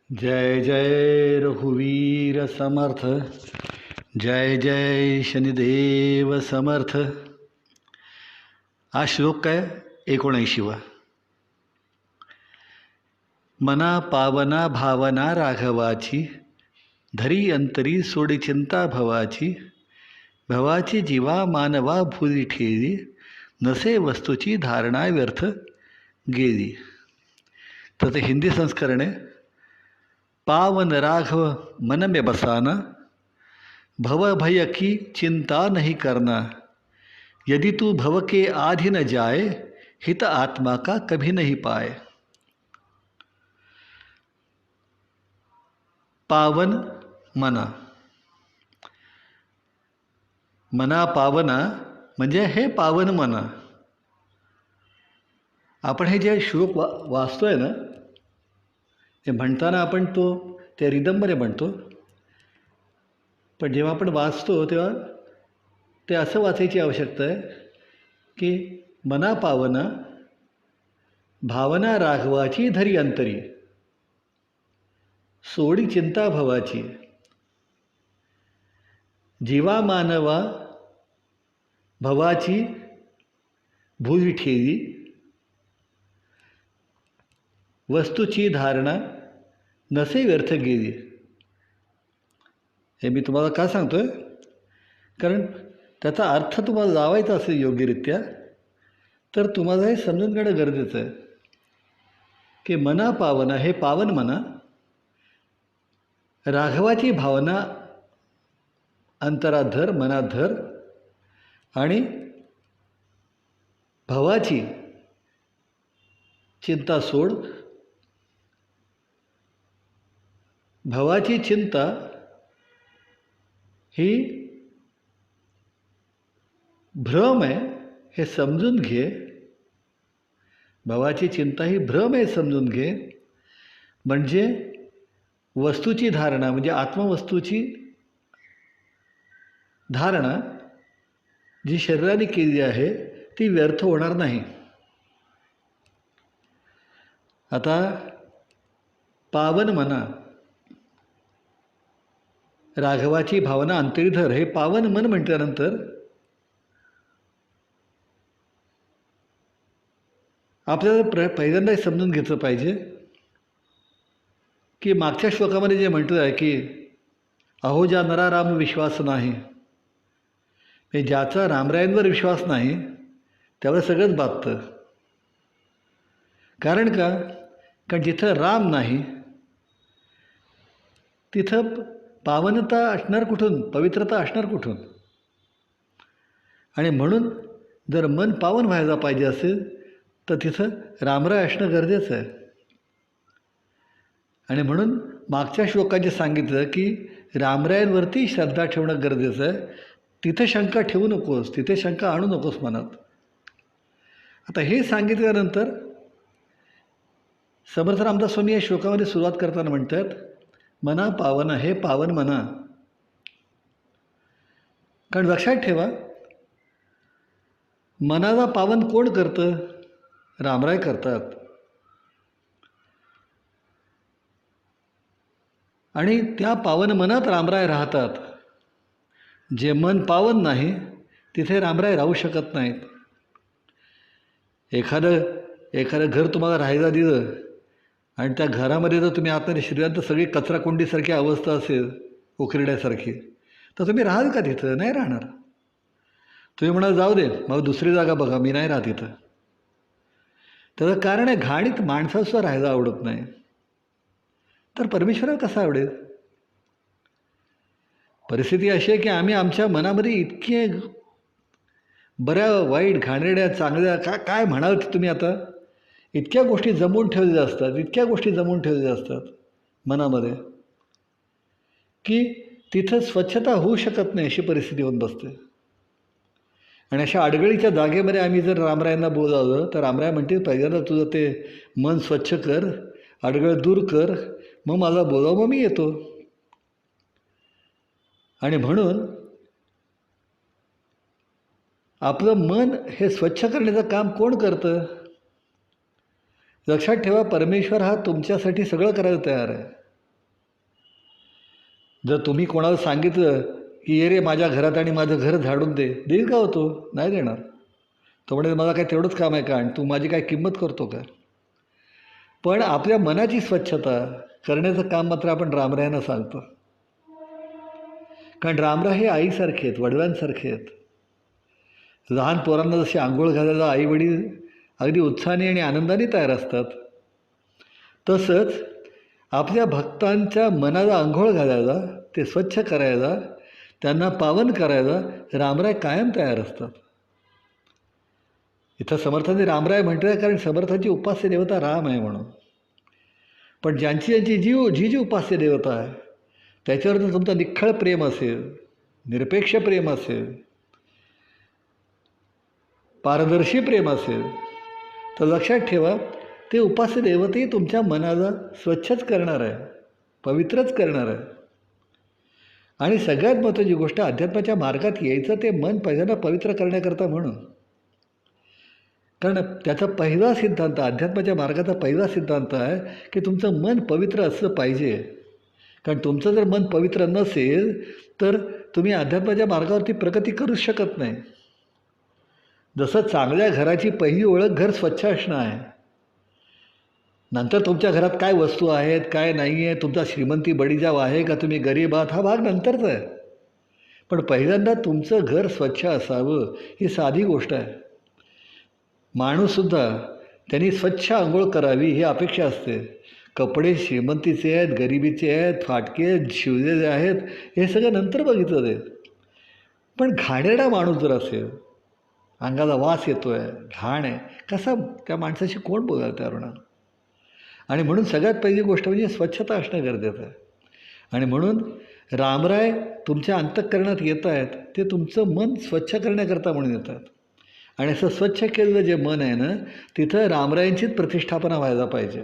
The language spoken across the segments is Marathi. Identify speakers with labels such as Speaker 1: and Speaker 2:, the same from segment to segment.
Speaker 1: जय जय रघुवीर समर्थ. जय जय शनिदेव समर्थ. हा श्लोक काय 79वा. मना पावना भावना राघवाची, धरी अंतरी सोडी चिंता भवाची. भवाची जीवा मानवा भुली ठेवी, नसे वस्तूची धारणा व्यर्थ गेली. तर ते हिंदी संस्करण आहे. पावन राघव मन में बसाना, भव भय की चिंता नहीं करना. यदि तू भव के आधि न जाए, हित आत्मा का कभी नहीं पाए. पावन मना. मना पावना म्हणजे हे पावन मना. आपण हे जे श्लोक वाचतोय ना, ते म्हणताना आपण त्या रिदममध्ये म्हणतो, पण जेव्हा आपण वाचतो तेव्हा ते असं वाचायची आवश्यकता आहे की मना पावना भावना राघवाची, धरी अंतरी सोडी चिंता भवाची. जीवा मानवा भवाची भुवी ठेवी, वस्तूची धारणा नसे व्यर्थ गेली. हे मी तुम्हाला का सांगतोय? कारण त्याचा अर्थ तुम्हाला लावायचा असेल योग्यरित्या तर तुम्हाला हे समजून घेणं गरजेचं आहे की मना पावना हे पावन मना, राघवाची भावना अंतरात धर, मनात धर, आणि भवाची चिंता सोड. भवाची चिंता ही भ्रम आहे हे समजून घे. भवाची चिंता ही भ्रम आहे समजून घे. म्हणजे वस्तूची धारणा, म्हणजे आत्मवस्तूची धारणा जी शरीराने केली आहे ती व्यर्थ होणार नाही. आता पावन मना, राघवाची भावना अंतरी धर, हे पावन मन म्हटल्यानंतर आपल्याला पहिल्यांदा समजून घेतलं पाहिजे की मागच्या श्लोकामध्ये जे म्हटलं आहे की अहो ज्या नरा राम विश्वास नाही, म्हणजे ज्याचा रामरायांवर विश्वास नाही त्यावर सगळंच बाधतं. कारण का? कारण जिथं राम नाही तिथं पावनता असणार कुठून, पवित्रता असणार कुठून? आणि म्हणून जर मन पावन व्हायला पाहिजे असेल तर तिथं रामराय असणं गरजेचं आहे. आणि म्हणून मागच्या श्लोकात जे सांगितलं की रामरायांवरती श्रद्धा ठेवणं गरजेचं आहे. तिथे शंका ठेवू नकोस, तिथे शंका आणू नकोस मनात. आता हे सांगितल्यानंतर समर्थ रामदास स्वामी या श्लोकामध्ये सुरुवात करताना म्हणतात, मना पावना हे पावन मना. कारण लक्षात ठेवा, मनाला पावन कोण करतं? रामराय करतात. आणि त्या पावन मनात रामराय राहतात. जे मन पावन नाही तिथे रामराय राहू शकत नाहीत. एखादं घर तुम्हाला राहायला दिलं आणि त्या घरामध्ये जर तुम्ही आतमध्ये श्रीरात सगळी कचराकुंडीसारखी अवस्था असेल, उकिरड्यासारखी, तर तुम्ही राहाल का तिथं? नाही राहणार. तुम्ही म्हणाल जाऊ दे, मग दुसरी जागा बघा, मी नाही राहत इथं. त्याचं कारण आहे, घाणीत माणसासुद्धा राहायला आवडत नाही, तर परमेश्वराला कसं आवडेल? परिस्थिती अशी आहे की आम्ही आमच्या मनामध्ये इतके बऱ्या वाईट, घाणेरड्या, चांगल्या, काय म्हणाल तुम्ही आता, इतक्या गोष्टी जमवून ठेवलेल्या असतात, इतक्या गोष्टी जमवून ठेवलेल्या असतात मनामध्ये की तिथं स्वच्छता होऊ शकत नाही अशी परिस्थिती होऊन बसते. आणि अशा अडगळीच्या जागेमध्ये आम्ही जर रामरायांना बोलावलं तर रामराय म्हणतील, पहिल्यांदा तुझं ते मन स्वच्छ कर, अडगळ दूर कर, मग मला बोलाव, मग मी येतो. आणि म्हणून आपलं मन हे स्वच्छ करण्याचं काम कोण करतं? लक्षात ठेवा, परमेश्वर हा तुमच्यासाठी सगळं करायला तयार आहे. जर तुम्ही कोणाला सांगितलं की ये रे माझ्या घरात आणि माझं घर झाडून दे, देईल का होतो? नाही देणार. तो म्हणेल मला काय तेवढंच काम आहे का आणि तू माझी काय किंमत करतो का? पण आपल्या मनाची स्वच्छता करण्याचं काम मात्र आपण रामरायांना सांगतो. कारण रामराय हे आईसारखे आहेत, वडिलांसारखे आहेत. लहान पोरांना जशी आंघोळ घालायला आईवडील अगदी उत्साहाने आणि आनंदाने तयार असतात, तसंच आपल्या भक्तांच्या मनाला आंघोळ घालायला, ते स्वच्छ करायला, त्यांना पावन करायला रामराय कायम तयार असतात. इथं समर्थांनी रामराय म्हटलं आहे कारण समर्थांची उपास्य देवता राम आहे म्हणून. पण ज्यांची जी उपास्य देवता आहे त्याच्यावर जर तुमचं निखळ प्रेम असेल, निरपेक्ष प्रेम असेल, पारदर्शी प्रेम असेल, तर लक्षात ठेवा ते उपास्य देवतही तुमच्या मनाला स्वच्छच करणार आहे, पवित्रच करणार आहे. आणि सगळ्यात महत्त्वाची गोष्ट, अध्यात्माच्या मार्गात यायचं ते मन पहिल्यांदा पवित्र करण्याकरता म्हणून. कारण त्याचा पहिला सिद्धांत, अध्यात्माच्या मार्गाचा पहिला सिद्धांत आहे की तुमचं मन पवित्र असलं पाहिजे. कारण तुमचं जर मन पवित्र नसेल तर तुम्ही अध्यात्माच्या मार्गावरती प्रगती करूच शकत नाही. जसं चांगल्या घराची पहिली ओळख घर स्वच्छ असणं आहे. नंतर तुमच्या घरात काय वस्तू आहेत, काय नाही आहे, तुमचा श्रीमंती बडीजाव आहे का, तुम्ही गरीब आहात, हा भाग नंतरचा आहे. पण पहिल्यांदा तुमचं घर स्वच्छ असावं ही साधी गोष्ट आहे. माणूससुद्धा त्यांनी स्वच्छ आंघोळ करावी ही अपेक्षा असते. कपडे श्रीमंतीचे आहेत, गरिबीचे आहेत, फाटके आहेत, शिवलेले आहेत, हे सगळं नंतर बघितलं जाईल. पण घाणेरडा माणूस जर असेल, अंगाला वास येतो आहे, घाण आहे, कसा त्या माणसाशी कोण बोलायला तयार होणार? आणि म्हणून सगळ्यात पहिली गोष्ट म्हणजे स्वच्छता असणं गरजेचं आहे. आणि म्हणून रामराय तुमच्या अंतःकरणात येत आहेत, ते तुमचं मन स्वच्छ करण्याकरता म्हणून येत आहेत. आणि असं स्वच्छ केलेलं जे मन आहे ना, तिथं रामरायांचीच प्रतिष्ठापना व्हायला पाहिजे.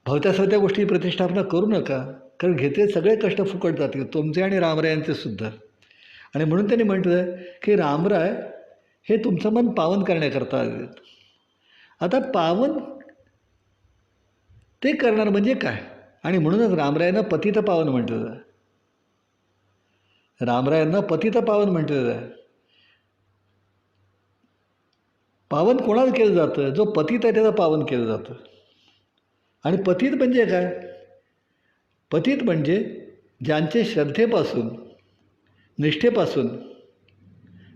Speaker 1: भवत्या सगळ्या गोष्टी प्रतिष्ठापना करू नका, कारण घेतले सगळे कष्ट फुकट जातील, तुमचे आणि रामरायांचे सुद्धा. आणि म्हणून त्यांनी म्हटलं की रामराय हे तुमचं मन पावन करण्याकरता आले. आता पावन ते करणार म्हणजे काय? आणि म्हणूनच रामरायांना पतित पावन म्हटलेलं आहे. रामरायांना पतित पावन म्हटलेलं आहे. पावन कोणाला केलं जातं? जो पतित आहे त्याला पावन केलं जातं. आणि पतित म्हणजे काय? पतित म्हणजे ज्यांचे श्रद्धेपासून, निष्ठेपासून,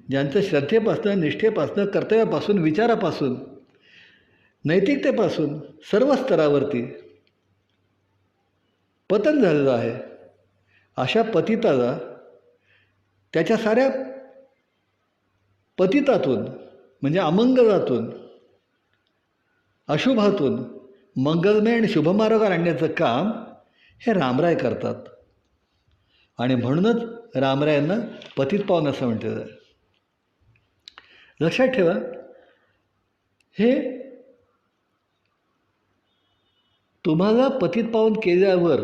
Speaker 1: ज्यांचं श्रद्धेपासून, निष्ठेपासून, कर्तव्यापासून, विचारापासून, नैतिकतेपासून सर्व स्तरावरती पतन झालेलं आहे, अशा पतिताला त्याच्या साऱ्या पतितातून म्हणजे अमंगलातून, अशुभातून मंगलमय आणि शुभमार्गावर आणण्याचं काम हे रामराय करतात. आणि म्हणूनच रामरायांना पतित पावन असं म्हटलेलं आहे. लक्षात ठेवा, हे तुम्हाला पतित पावन केल्यावर,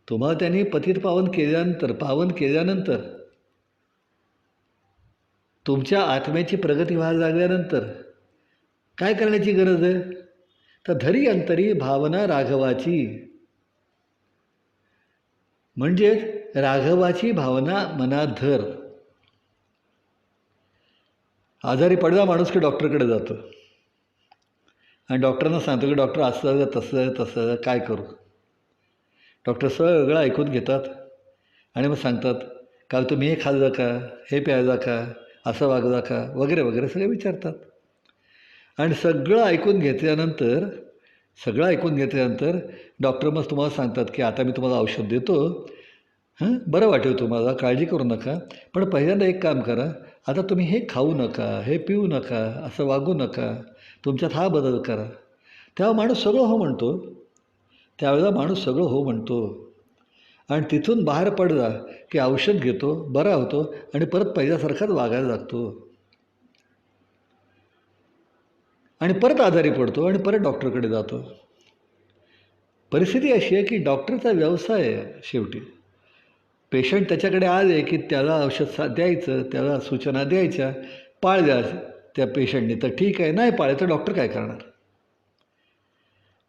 Speaker 1: तुम्हाला त्यांनी पतित पावन केल्यानंतर तुमच्या आत्म्याची प्रगती व्हायला लागल्यानंतर काय करण्याची गरज आहे? तर धरी अंतरी भावना राघवाची, म्हणजेच राघवाची भावना मनात धर. आजारी पडला माणूस की डॉक्टरकडे जातो आणि डॉक्टरांना सांगतो की डॉक्टर असं झालं, तसं झालं, तसं झालं, काय करू? डॉक्टर सगळं ऐकून घेतात आणि मग सांगतात, काल तुम्ही हे खाल्लं का, हे प्यायला का, असं वागला का, वगैरे वगैरे सगळे विचारतात. आणि सगळं ऐकून घेतल्यानंतर डॉक्टर मग तुम्हाला सांगतात की आता मी तुम्हाला औषध देतो, बरं वाटेल तुम्हाला, काळजी करू नका, पण पहिल्यांदा एक काम करा, आता तुम्ही हे खाऊ नका, हे पिऊ नका, असं वागू नका, तुमच्यात हा बदल करा. तेव्हा माणूस सगळं हो म्हणतो. त्यावेळेला माणूस सगळं हो म्हणतो आणि तिथून बाहेर पडला की औषध घेतो, बरा होतो आणि परत पहिल्यासारखाच वागायला लागतो आणि परत आजारी पडतो आणि परत डॉक्टरकडे जातो. परिस्थिती अशी आहे की डॉक्टरचा व्यवसाय आहे शेवटी. पेशंट त्याच्याकडे आले की त्याला औषध द्यायचं, त्याला सूचना द्यायच्या, पाळल्या त्या पेशंटने तर ठीक आहे, नाही पाळलं तर डॉक्टर काय करणार?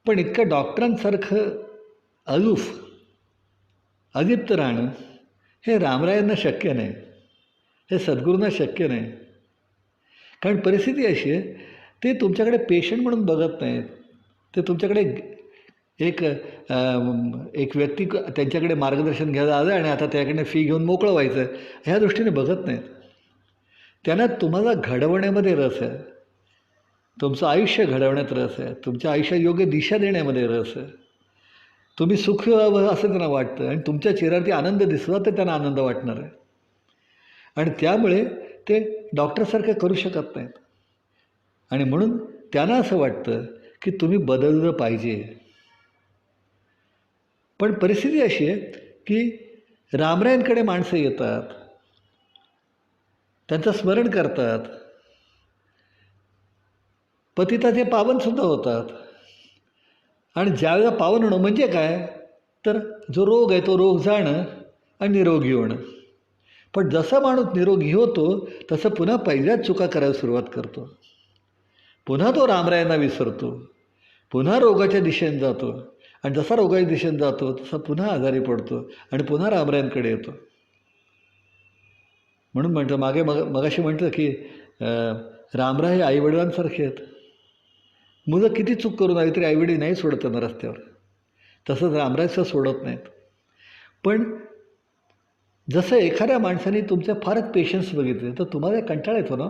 Speaker 1: पण इतकं डॉक्टरांसारखं अलूफ अलिप्त राहणं हे रामरायांना शक्य नाही, हे सद्गुरूंना शक्य नाही. कारण परिस्थिती अशी आहे, ते तुमच्याकडे पेशंट म्हणून बघत नाहीत. ते तुमच्याकडे एक एक व्यक्ती त्यांच्याकडे मार्गदर्शन घ्यायला आलं आणि आता त्याकडनं फी घेऊन मोकळं व्हायचं ह्या दृष्टीने बघत नाहीत. त्यांना तुम्हाला घडवण्यामध्ये रस आहे, तुमचं आयुष्य घडवण्यात रस आहे, तुमच्या आयुष्यात योग्य दिशा देण्यामध्ये रस आहे. तुम्ही सुख व्हावं असं त्यांना वाटतं आणि तुमच्या चेहऱ्यावरती आनंद दिसला तर त्यांना आनंद वाटणार आहे. आणि त्यामुळे ते डॉक्टरसारखं करू शकत नाहीत. आणि म्हणून त्यांना असं वाटतं की तुम्ही बदललं पाहिजे. पण परिस्थिती अशी आहे की रामरायांकडे माणसं येतात, त्यांचं स्मरण करतात, पतिताचे पावनसुद्धा होतात. आणि ज्यावेळेला पावन होणं म्हणजे काय, तर जो रोग आहे तो रोग जाणं आणि निरोगी होणं. पण जसा माणूस निरोगी होतो तसं पुन्हा पहिल्याच चुका करायला सुरुवात करतो. पुन्हा तो रामरायांना विसरतो, पुन्हा रोगाच्या दिशेने जातो. आणि जसा रोगाच्या दिशेने जातो तसा पुन्हा आजारी पडतो आणि पुन्हा रामरायांकडे येतो. म्हणून म्हटलं मगाशी म्हटलं की रामराय हे आईवडिलांसारखे आहेत. मुलं किती चूक करून आली तरी आईवडील नाही सोडत त्यांना रस्त्यावर, तसंच रामरायचं सोडत नाहीत. पण जसं एखाद्या माणसाने तुमच्या फारच पेशन्स बघितले तर तुम्हाला कंटाळा येतो ना.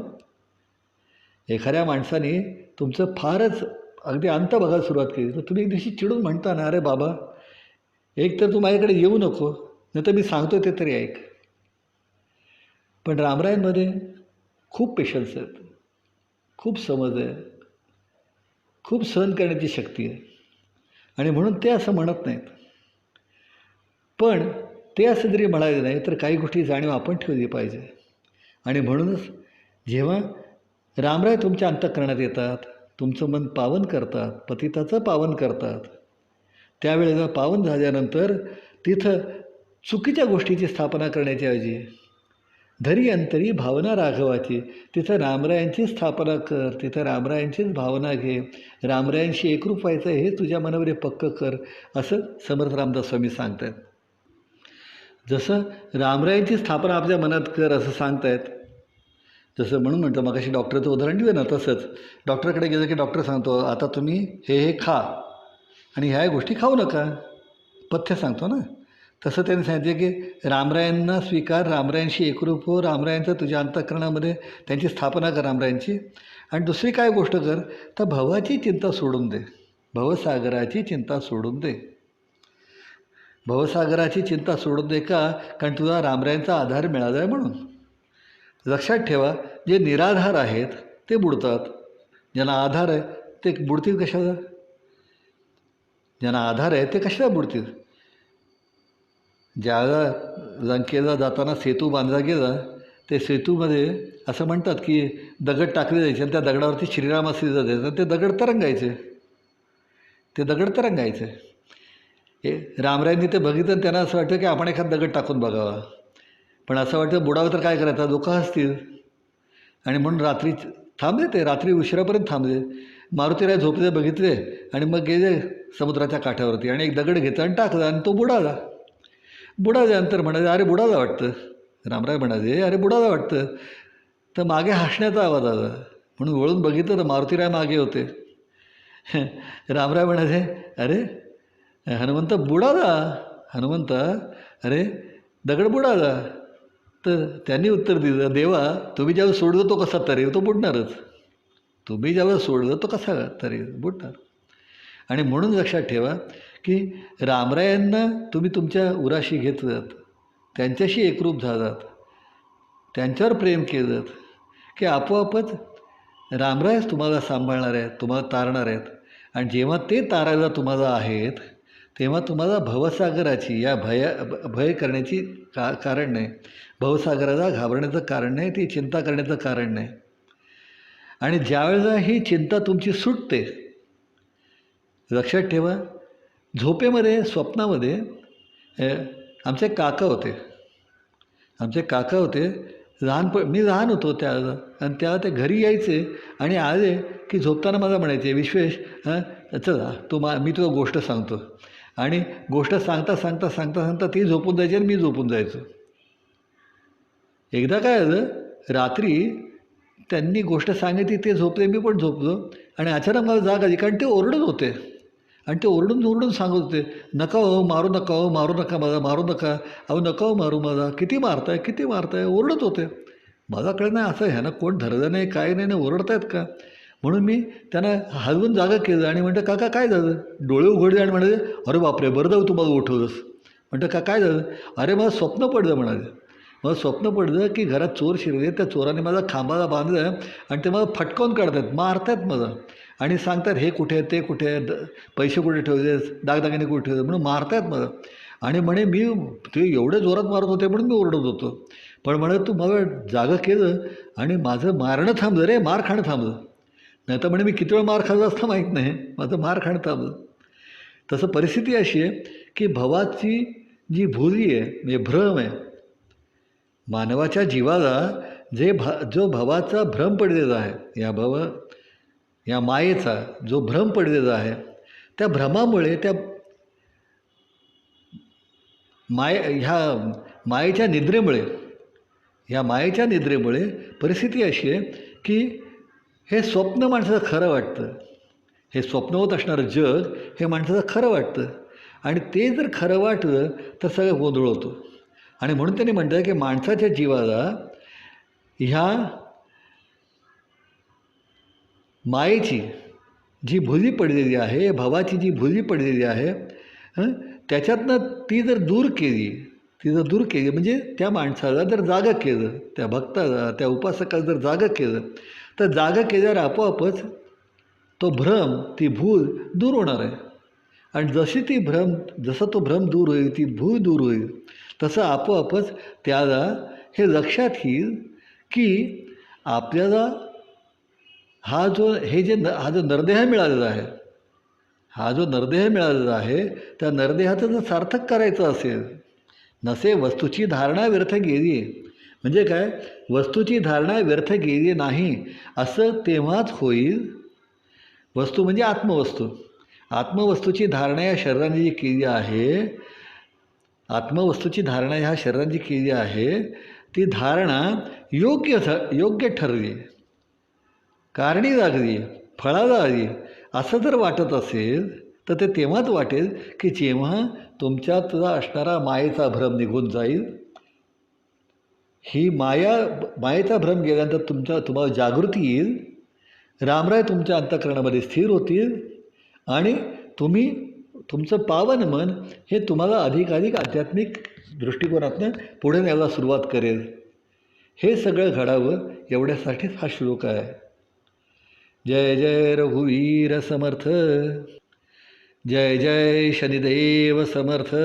Speaker 1: एखाद्या माणसाने तुमचं फारच अगदी अंत बघायला सुरुवात केली तर तुम्ही एक दिवशी चिडून म्हणता ना, अरे बाबा एक तर तू माझ्याकडे येऊ नको, नाही तर मी सांगतो ते तरी ऐक. पण रामरायांमध्ये खूप पेशन्स आहेत, खूप समज आहे, खूप सहन करण्याची शक्ती आहे. आणि म्हणून ते असं म्हणत नाहीत. पण ते असं जरी म्हणाले नाही तर काही गोष्टी जाणीव आपण ठेवली पाहिजे. आणि म्हणूनच जेव्हा रामराय तुमच्या अंतःकरणात येतात, तुमचं मन पावन करतात, पतिताचं पावन करतात, त्यावेळेला पावन झाल्यानंतर तिथं चुकीच्या गोष्टीची स्थापना करण्याच्या ऐवजी धरी अंतरी भावना राघवाची, तिथं रामरायांची स्थापना कर, तिथं रामरायांचीच भावना घे, रामरायांशी एकरूप व्हायचं हे तुझ्या मनावर पक्क कर, असं समर्थ रामदास स्वामी सांगतात. जसं रामरायांची स्थापना आपल्या मनात कर असं सांगतायत, जसं म्हणून म्हणतं मगाशी डॉक्टरचं उदाहरण दिलं ना, तसंच डॉक्टरकडे गेलं की डॉक्टर सांगतो आता तुम्ही हे खा आणि ह्या गोष्टी खाऊ नका, पथ्य सांगतो ना. तसं त्यांनी सांगितलं की रामरायांना स्वीकार, रामरायांशी एकरूप हो, रामरायांचं तुझ्या अंतःकरणामध्ये त्यांची स्थापना कर रामरायांची. आणि दुसरी काय गोष्ट कर तर भवाची चिंता सोडून दे, भवसागराची चिंता सोडून दे. भवसागराची चिंता सोडून दे का, कारण तुला रामरायांचा आधार मिळाला आहे म्हणून. लक्षात ठेवा, जे निराधार आहेत ते बुडतात, ज्यांना आधार आहे ते बुडतील कशाला. ज्यांना आधार आहे ते कशाला बुडतील. ज्याला लंकेला जाताना सेतू बांधला गेला, ते सेतूमध्ये असं म्हणतात की दगड टाकले जायचे आणि त्या दगडावरती श्रीराम असले जाते तर ते दगड तरंगायचे, ते दगड तरंगायचे. हे रामरायांनी ते बघितलं, त्यांना असं वाटतं की आपण एखादा दगड टाकून बघावा. पण असं वाटतं बुडावं तर काय करायचं, लोक हसतील. आणि म्हणून रात्री थांबले, ते रात्री उशिरापर्यंत थांबले. मारुतीराय झोपले बघितले आणि मग गेले समुद्राच्या काठावरती आणि एक दगड घेतला आणि टाकला आणि तो बुडाला. बुडाल्यानंतर म्हणाले अरे बुडाला वाटतं. रामराय म्हणाले अरे बुडाला वाटतं. तर मागे हसण्याचा आवाज आला, म्हणून वळून बघितलं तर मारुतीराय मागे होते. रामराय म्हणाले अरे हनुमंत बुडाला, हनुमंत अरे दगड बुडाला. तर त्यांनी उत्तर दिलं, देवा तुम्ही ज्यावेळेस सोडलं तो कसा तरी तो बुडणारच, तुम्ही ज्यावेळेस सोडलं तो कसा तरी बुडणार. आणि म्हणून लक्षात ठेवा की रामरायांना तुम्ही तुमच्या उराशी घेतलं, त्यांच्याशी एकरूप झालात, त्यांच्यावर प्रेम केलं की आपोआपच रामरायच तुम्हाला सांभाळणार आहेत, तुम्हाला तारणार आहेत. आणि जेव्हा ते तारायला तुम्हाला आहेत तेव्हा तुम्हाला भवसागराची या भय करण्याची कारण नाही, भवसागराला घाबरण्याचं कारण नाही, ती चिंता करण्याचं कारण नाही. आणि ज्यावेळेला ही चिंता तुमची सुटते, लक्षात ठेवा झोपेमध्ये स्वप्नामध्ये आमचे काका होते, मी लहान होतो त्यावेळेला. आणि तेव्हा ते घरी यायचे आणि आले की झोपताना मला म्हणायचे विश्वेश चला मी तुला गोष्ट सांगतो. आणि गोष्ट सांगता सांगता सांगता सांगता ती झोपून जायची आणि मी झोपून जायचो. एकदा काय झालं, रात्री त्यांनी गोष्ट सांगितली, ते झोपले, मी पण झोपलो आणि अचानक मला जाग आली, कारण ते ओरडत होते आणि ते ओरडून ओरडून सांगत होते, "नका हो, मारू नका हो, मारू नका मला, मारू नका. अहो नका हो मारू मला, किती मारताय, किती मारताय?" ओरडत होते. मला कळलं नाही, असं ह्यानं कोण धरलं नाही, काय नाही, ओरडतायत का? म्हणून मी त्यांना हलवून जागा केलं आणि म्हटलं, "काका काय झालं?" डोळे उघडले आणि म्हणाले, "अरे बापरे, बरं जाऊ तुम्हाला उठवलंस." म्हटलं, काय झालं?" "अरे मला स्वप्न पडलं," म्हणाले. मला स्वप्न पडलं की घरात चोर शिरले, त्या चोराने मला खांबाला बांधलं आणि ते मला फटकावून काढतात, मारतात मला आणि सांगतात, "हे कुठे आहे, ते कुठे आहे, पैसे कुठे ठेवलेस, दागदागिने कुठे ठेवले?" म्हणून मारतायत मला. आणि म्हणे मी, ते एवढे जोरात मारत होते म्हणून मी ओरडत होतो. पण म्हणे तू मला जागं केलं आणि माझं मारणं थांबलं रे, मार खाणं थांबलं. नाहीतर म्हणे मी किती वेळ मार खाल्ला असतं माहीत नाही, माझं मार खाणं थांबलं. तसं परिस्थिती अशी आहे की भवाची जी भुरी आहे, म्हणजे भ्रम आहे, मानवाच्या जीवाला जो भवाचा भ्रम पडलेला आहे, या मायेचा जो भ्रम पडलेला आहे, त्या भ्रमामुळे, त्या ह्या मायेच्या निद्रेमुळे, परिस्थिती अशी आहे की हे स्वप्न माणसाचं खरं वाटतं, हे स्वप्नवत असणारं जग हे माणसाचं खरं वाटतं आणि ते जर खरं वाटलं तर सगळं गोंधळ होतो. आणि म्हणून त्यांनी म्हटलं की माणसाच्या जीवाला ह्या मायेची जी भुली पडलेली आहे, भवाची जी भुली पडलेली आहे, त्याच्यातनं ती जर दूर केली, म्हणजे त्या माणसाला जर जागं केलं, त्या भक्ताला, त्या उपासकाला जर जागं केलं, तर जागं केल्यावर आपोआपच तो भ्रम, ती भूल दूर होणार आहे. आणि जसा तो भ्रम दूर होईल, ती भूल दूर होईल, तसं आपोआपच त्याला हे लक्षात येईल की आपल्याला हा जो नरदेह मिळालेला आहे, त्या नरदेहाचं जर सार्थक करायचं असेल, नसे वस्तूची धारणा व्यर्थ गेली, म्हणजे काय, वस्तूची धारणा व्यर्थ गेली नाही असं तेव्हाच होईल. वस्तू म्हणजे आत्मवस्तूची धारणा या शरीराने जी केली आहे, ती धारणा योग्य ठरली, कारणी लागली, फळाला आली, असं जर वाटत असेल तर ते तेव्हाच वाटेल की जेव्हा तुमच्यातला असणारा मायेचा भ्रम निघून जाईल. ही मायेचा भ्रम गेल्यानंतर तुम्हाला जागृती येईल, रामराय तुमच्या अंतःकरणामध्ये स्थिर होतील आणि तुमचं पावन मन हे तुम्हाला अधिकाधिक आध्यात्मिक दृष्टिकोनातून पुढे न्यायला सुरुवात करेल. हे सगळं घडावं एवढ्यासाठीच हा श्लोक आहे. जय जय रघुवीर समर्थ, जय जय शनिदेव समर्थ.